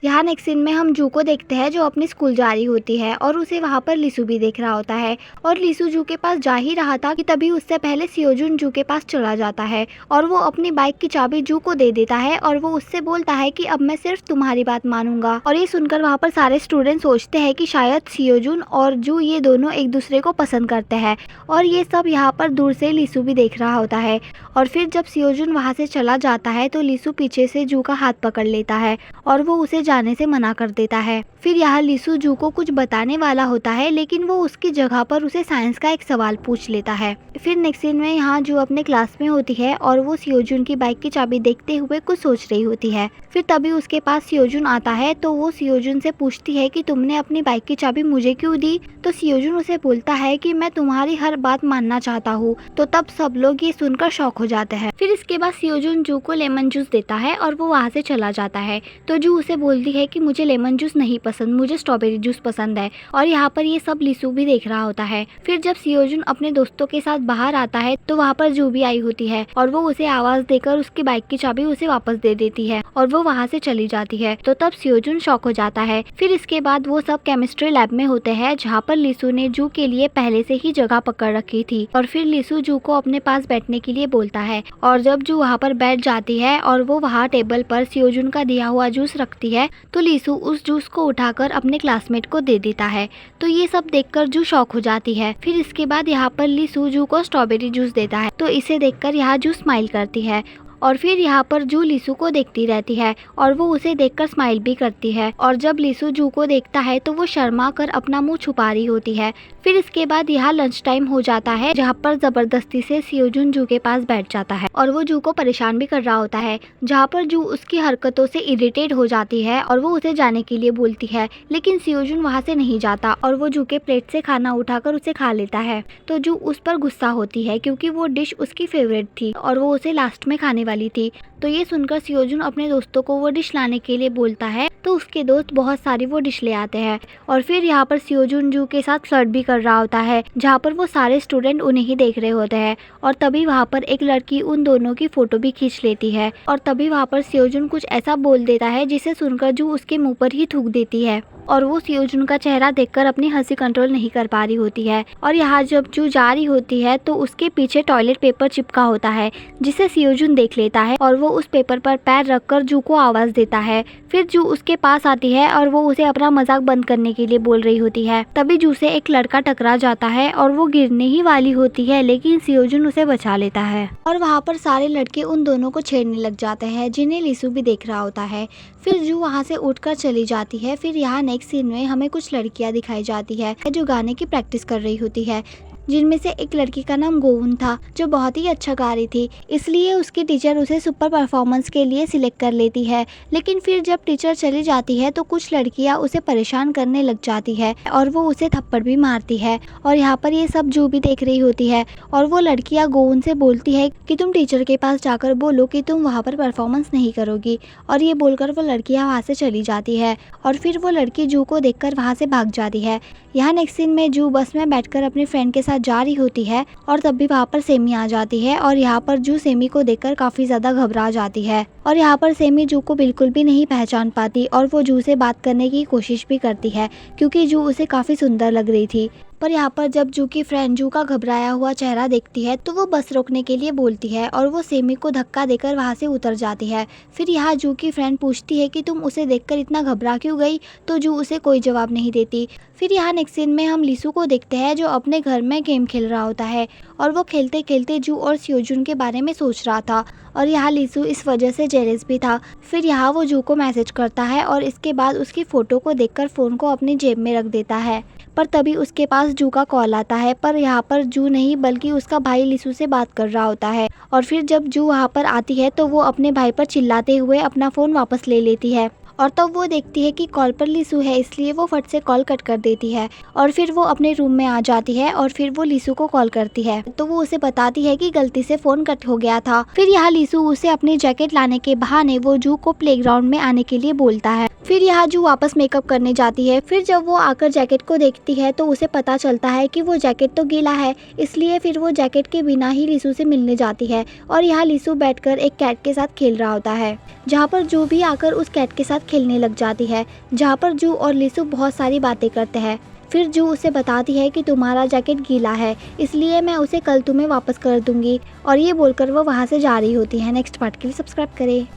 यहाँ next scene में हम जू को देखते हैं जो अपने स्कूल जा रही होती है और उसे वहाँ पर लिसु भी देख रहा होता है। और लिसु जू के पास जा ही रहा था कि तभी उससे पहले सियोजुन जू के पास चला जाता है और वो अपनी बाइक की चाबी जू को दे देता है और वो उससे बोलता है कि अब मैं सिर्फ तुम्हारी बात मानूंगा। और ये सुनकर वहाँ पर सारे स्टूडेंट सोचते हैं कि शायद सियोजुन और जू ये दोनों एक दूसरे को पसंद करते हैं और ये सब यहाँ पर दूर से लिसु भी देख रहा होता है। और फिर जब सियोजुन वहाँ से चला जाता है तो लिसु पीछे से जू का हाथ पकड़ लेता है और वो उसे जाने से मना कर देता है। फिर यहाँ लिसु जू को कुछ बताने वाला होता है लेकिन वो उसकी जगह पर उसे साइंस का एक सवाल पूछ लेता है। फिर नेक्स्ट सीन में यहाँ जू अपने क्लास में होती है और वो सियोजुन की बाइक की चाबी देखते हुए कुछ सोच रही होती है। फिर तभी उसके पास सियोजुन आता है तो वो सियोजुन से पूछती है कि तुमने अपनी बाइक की चाबी मुझे क्यों दी। तो सियोजुन उसे बोलता है कि मैं तुम्हारी हर बात मानना चाहता हूँ। तो तब सब लोग ये सुनकर शॉक हो जाते हैं। फिर इसके बाद सियोजुन जू को लेमन जूस देता है और वो वहाँ से चला जाता है। तो जू उसे बोलती है कि मुझे लेमन जूस नहीं पसंद, मुझे स्ट्रॉबेरी जूस पसंद है। और यहाँ पर ये सब लिसु भी देख रहा होता है। फिर जब सियोजुन अपने दोस्तों के साथ बाहर आता है तो वहाँ पर जू भी आई होती है और वो उसे आवाज देकर उसकी बाइक की चाबी उसे वापस दे देती है और वो वहाँ से चली जाती है। तो तब सियोजुन शॉक हो जाता है। फिर इसके बाद वो सब केमिस्ट्री लैब में होते हैं जहाँ पर लिसु ने जू के लिए पहले से ही जगह पकड़ रखी थी। और फिर लिसु जू को अपने पास बैठने के लिए बोलता है और जब जू वहाँ पर बैठ जाती है और वो वहाँ टेबल पर सियोजुन का दिया हुआ जूस रखती है तो लिसु उस जूस को उठाकर अपने क्लासमेट को दे देता है। तो ये सब देखकर जू शॉक हो जाती है। फिर इसके बाद यहाँ पर लिसु जू को स्ट्रॉबेरी जूस देता है तो इसे देखकर यहाँ जू स्माइल करती है। और फिर यहाँ पर जू लिसु को देखती रहती है और वो उसे देखकर स्माइल भी करती है। और जब लिसु जू को देखता है तो वो शर्मा कर अपना मुंह छुपा रही होती है। फिर इसके बाद यहाँ लंच टाइम हो जाता है जहाँ पर जबरदस्ती से सियोजुन जू के पास बैठ जाता है और वो जू को परेशान भी कर रहा होता है, जहाँ पर जू उसकी हरकतों से इरिटेट हो जाती है और वो उसे जाने के लिए बोलती है। लेकिन सियोजुन वहाँ से नहीं जाता और वो जू के प्लेट से खाना उठाकर उसे खा लेता है। तो जू उस पर गुस्सा होती है क्योंकि वो डिश उसकी फेवरेट थी और वो उसे लास्ट में खाने वाली थी। तो ये सुनकर सियोजुन अपने दोस्तों को वो डिश लाने के लिए बोलता है तो उसके दोस्त बहुत सारी वो डिश ले आते हैं। और फिर यहाँ पर सियोजुन जू के साथ फ्लर्ट भी कर रहा होता है जहाँ पर वो सारे स्टूडेंट उन्हें ही देख रहे होते हैं। और तभी वहाँ पर एक लड़की उन दोनों की फोटो भी खींच लेती है और तभी वहाँ पर सियोजुन कुछ ऐसा बोल देता है जिसे सुनकर जू उसके मुंह पर ही थूक देती है और वो सियोजुन का चेहरा देखकर अपनी हंसी कंट्रोल नहीं कर पा रही होती है। और यहाँ जब जू जा रही होती है तो उसके पीछे टॉयलेट पेपर चिपका होता है जिसे सियोजुन देख लेता है और वो उस पेपर पर पैर रखकर जू को आवाज देता है। फिर जू उसके पास आती है और वो उसे अपना मजाक बंद करने के लिए बोल रही होती है। तभी जू से एक लड़का टकरा जाता है और वो गिरने ही वाली होती है लेकिन सियोजुन उसे बचा लेता है। और वहाँ पर सारे लड़के उन दोनों को छेड़ने लग जाते हैं जिन्हें लिसु भी देख रहा होता है। फिर जू वहाँ से उठकर चली जाती है। फिर यहाँ नेक्स्ट सीन में हमें कुछ लड़कियां दिखाई जाती है जो गाने की प्रैक्टिस कर रही होती है, जिनमें से एक लड़की का नाम गोउन था जो बहुत ही अच्छा गा रही थी, इसलिए उसकी टीचर उसे सुपर परफॉर्मेंस के लिए सिलेक्ट कर लेती है। लेकिन फिर जब टीचर चली जाती है तो कुछ लड़कियां उसे परेशान करने लग जाती है और वो उसे थप्पड़ भी मारती है। और यहाँ पर ये सब जू भी देख रही होती है और वो लड़कियां गोउन से बोलती है कि तुम टीचर के पास जाकर बोलो कि तुम वहाँ पर परफॉर्मेंस नहीं करोगी। और ये बोलकर वो लड़कियाँ वहाँ से चली जाती है और फिर वो लड़की जू को देखकर वहाँ से भाग जाती है। यहाँ नेक्स्ट सीन में जू बस में बैठकर अपने फ्रेंड के साथ जा रही होती है और तब भी वहाँ पर सेमी आ जाती है और यहाँ पर जू सेमी को देखकर काफी ज्यादा घबरा जाती है। और यहाँ पर सेमी जू को बिल्कुल भी नहीं पहचान पाती और वो जू से बात करने की कोशिश भी करती है क्योंकि जू उसे काफी सुंदर लग रही थी। पर यहाँ पर जब जू की फ्रेंड जू का घबराया हुआ चेहरा देखती है तो वो बस रोकने के लिए बोलती है और वो सेमी को धक्का देकर वहाँ से उतर जाती है। फिर यहाँ जू की फ्रेंड पूछती है कि तुम उसे देखकर इतना घबरा क्यों गई, तो जू उसे कोई जवाब नहीं देती। फिर यहाँ नेक्स्ट सीन में हम लिसु को देखते हैं जो अपने घर में गेम खेल रहा होता है और वो खेलते खेलते जू और सियोजुन के बारे में सोच रहा था और यहाँ लिसु इस वजह से जेलस भी था। फिर यहाँ वो जू को मैसेज करता है और इसके बाद उसकी फ़ोटो को देखकर फ़ोन को अपनी जेब में रख देता है। पर तभी उसके पास जू का कॉल आता है, पर यहाँ पर जू नहीं बल्कि उसका भाई लिसु से बात कर रहा होता है। और फिर जब जू वहाँ पर आती है तो वो अपने भाई पर चिल्लाते हुए अपना फ़ोन वापस ले लेती है और तब वो देखती है कि कॉल पर लिसु है, इसलिए वो फट से कॉल कट कर देती है और फिर वो अपने रूम में आ जाती है और फिर वो लिसु को कॉल करती है तो वो उसे बताती है कि गलती से फ़ोन कट हो गया था। फिर यहाँ लिसु उसे अपनी जैकेट लाने के बहाने वो जू को प्लेग्राउंड में आने के लिए बोलता है। फिर यहाँ जू वापस मेकअप करने जाती है। फिर जब वो आकर जैकेट को देखती है तो उसे पता चलता है कि वो जैकेट तो गीला है, इसलिए फिर वो जैकेट के बिना ही लिसु से मिलने जाती है। और यहाँ लिसु बैठकर एक कैट के साथ खेल रहा होता है, जहाँ पर जू भी आकर उस कैट के साथ खेलने लग जाती है, जहाँ पर जू और लिसु बहुत सारी बातें करते हैं। फिर जू उसे बताती है कि तुम्हारा जैकेट गीला है, इसलिए मैं उसे कल तुम्हें वापस कर दूंगी। और ये बोलकर वो वहाँ से जा रही होती है। नेक्स्ट पार्ट के लिए सब्सक्राइब करें।